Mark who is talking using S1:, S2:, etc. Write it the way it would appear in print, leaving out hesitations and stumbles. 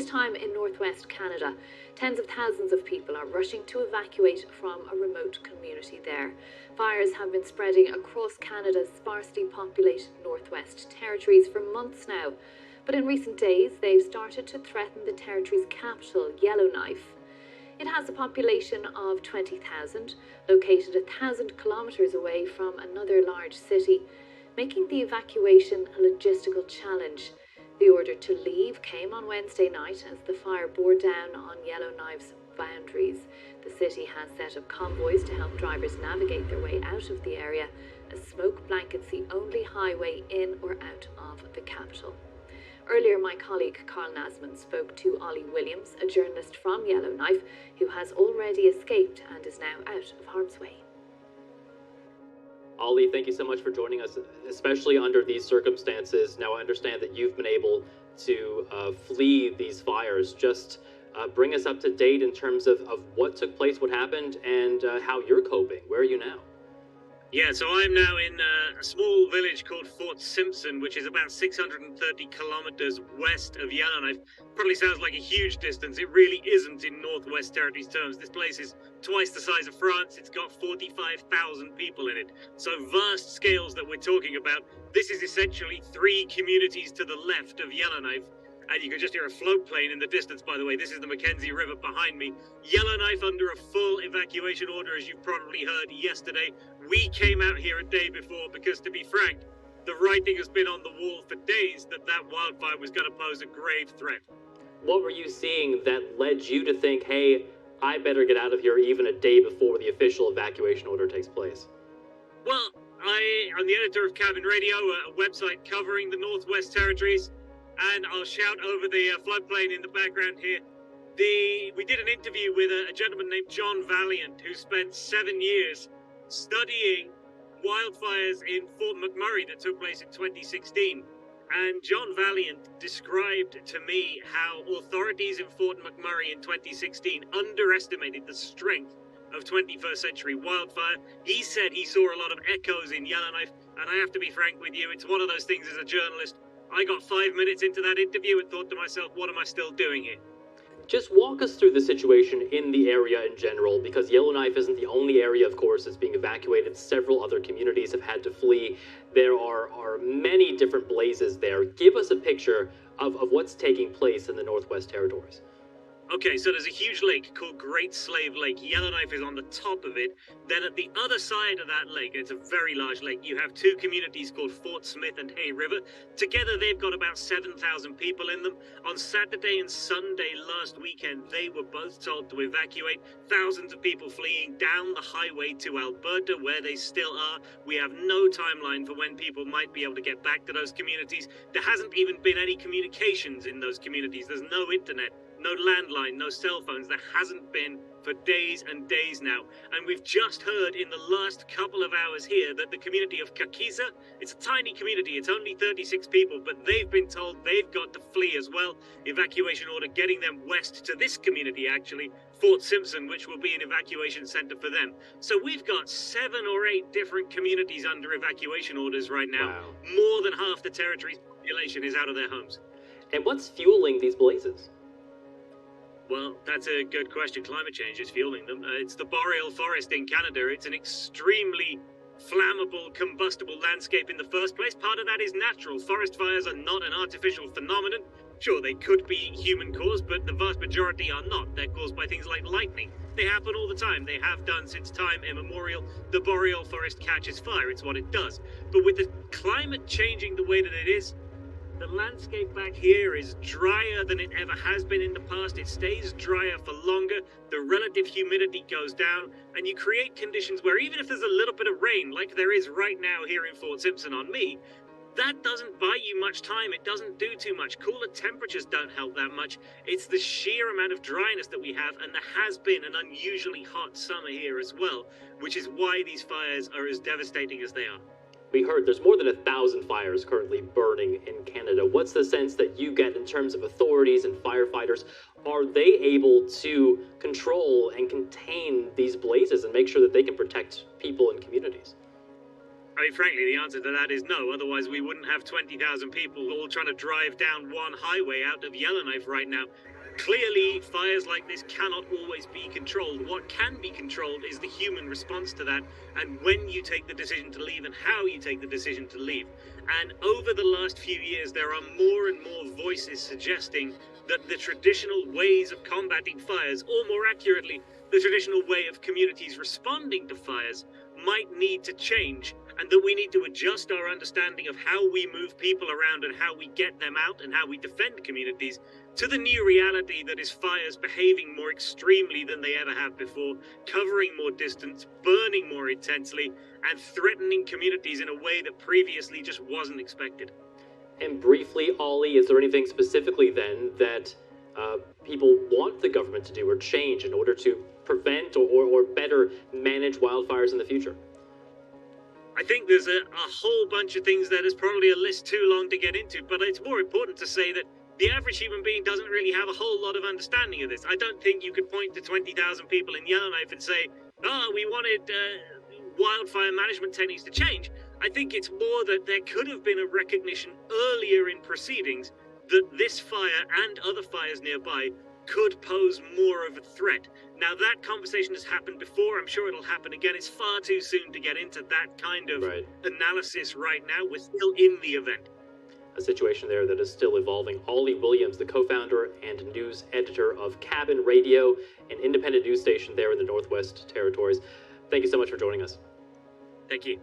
S1: This time in northwest Canada, tens of thousands of people are rushing to evacuate from a remote community there. Fires have been spreading across Canada's sparsely populated Northwest Territories for months now, but in recent days they've started to threaten the territory's capital, Yellowknife. It has a population of 20,000, located 1,000 kilometres away from another large city, making the evacuation a logistical challenge. The order to leave came on Wednesday night as the fire bore down on Yellowknife's boundaries. The city has set up convoys to help drivers navigate their way out of the area, as smoke blankets the only highway in or out of the capital. Earlier, my colleague Carl Nasman spoke to Ollie Williams, a journalist from Yellowknife, who has already escaped and is now out of harm's way.
S2: Ollie, thank you so much for joining us, especially under these circumstances. Now I understand that you've been able to flee these fires. Just bring us up to date in terms of what took place, what happened, and how you're coping. Where are you now?
S3: Yeah, so I'm now in a small village called Fort Simpson, which is about 630 kilometers west of Yellowknife. Probably sounds like a huge distance. It really isn't in Northwest Territories terms. This place is twice the size of France. It's got 45,000 people in it. So vast scales that we're talking about. This is essentially 3 communities to the left of Yellowknife. And you can just hear a float plane in the distance, by the way. This is the Mackenzie River behind me. Yellowknife under a full evacuation order, as you've probably heard yesterday. We came out here a day before because, to be frank, the writing has been on the wall for days that wildfire was going to pose a grave threat.
S2: What were you seeing that led you to think, hey, I better get out of here even a day before the official evacuation order takes place?
S3: Well, I'm the editor of Cabin Radio, a website covering the Northwest Territories. And I'll shout over the floodplain in the background here. We did an interview with a gentleman named John Valiant, who spent 7 years studying wildfires in Fort McMurray that took place in 2016. And John Valiant described to me how authorities in Fort McMurray in 2016 underestimated the strength of 21st century wildfire. He said he saw a lot of echoes in Yellowknife, and I have to be frank with you, it's one of those things as a journalist. I got 5 minutes into that interview and thought to myself, what am I still doing here?
S2: Just walk us through the situation in the area in general, because Yellowknife isn't the only area, of course, that's being evacuated. Several other communities have had to flee. There are many different blazes there. Give us a picture of what's taking place in the Northwest Territories.
S3: Okay, so there's a huge lake called Great Slave Lake. Yellowknife is on the top of it. Then at the other side of that lake, it's a very large lake, you have 2 communities called Fort Smith and Hay River. Together, they've got about 7,000 people in them. On Saturday and Sunday last weekend, they were both told to evacuate. Thousands of people fleeing down the highway to Alberta, where they still are. We have no timeline for when people might be able to get back to those communities. There hasn't even been any communications in those communities. There's no internet. No landline, no cell phones. There hasn't been for days and days now. And we've just heard in the last couple of hours here that the community of Kakiza, it's a tiny community, it's only 36 people, but they've been told they've got to flee as well. Evacuation order getting them west to this community, actually, Fort Simpson, which will be an evacuation center for them. So we've got 7 or 8 different communities under evacuation orders right now.
S2: Wow.
S3: More than half the territory's population is out of their homes.
S2: And what's fueling these blazes?
S3: Well, that's a good question. Climate change is fueling them. It's the boreal forest in Canada. It's an extremely flammable, combustible landscape in the first place. Part of that is natural. Forest fires are not an artificial phenomenon. Sure, they could be human-caused, but the vast majority are not. They're caused by things like lightning. They happen all the time. They have done since time immemorial. The boreal forest catches fire. It's what it does. But with the climate changing the way that it is, the landscape back here is drier than it ever has been in the past. It stays drier for longer. The relative humidity goes down, and you create conditions where even if there's a little bit of rain, like there is right now here in Fort Simpson on me, that doesn't buy you much time. It doesn't do too much. Cooler temperatures don't help that much. It's the sheer amount of dryness that we have, and there has been an unusually hot summer here as well, which is why these fires are as devastating as they are.
S2: We heard there's more than 1,000 fires currently burning in Canada. What's the sense that you get in terms of authorities and firefighters? Are they able to control and contain these blazes and make sure that they can protect people and communities?
S3: I mean, frankly, the answer to that is no. Otherwise, we wouldn't have 20,000 people all trying to drive down one highway out of Yellowknife right now. Clearly, fires like this cannot always be controlled. What can be controlled is the human response to that, and when you take the decision to leave and how you take the decision to leave. And over the last few years, there are more and more voices suggesting that the traditional ways of combating fires, or more accurately, the traditional way of communities responding to fires, might need to change, and that we need to adjust our understanding of how we move people around and how we get them out and how we defend communities to the new reality that is fires behaving more extremely than they ever have before, covering more distance, burning more intensely, and threatening communities in a way that previously just wasn't expected.
S2: And briefly, Ollie, is there anything specifically then that people want the government to do or change in order to prevent or better manage wildfires in the future?
S3: I think there's a whole bunch of things that is probably a list too long to get into, but it's more important to say that the average human being doesn't really have a whole lot of understanding of this. I don't think you could point to 20,000 people in Yellowknife and say, we wanted wildfire management techniques to change. I think it's more that there could have been a recognition earlier in proceedings that this fire and other fires nearby could pose more of a threat. Now, that conversation has happened before. I'm sure it'll happen again. It's far too soon to get into that kind of analysis right now. We're still in the event.
S2: A situation there that is still evolving. Ollie Williams, the co-founder and news editor of Cabin Radio, an independent news station there in the Northwest Territories. Thank you so much for joining us.
S3: Thank you.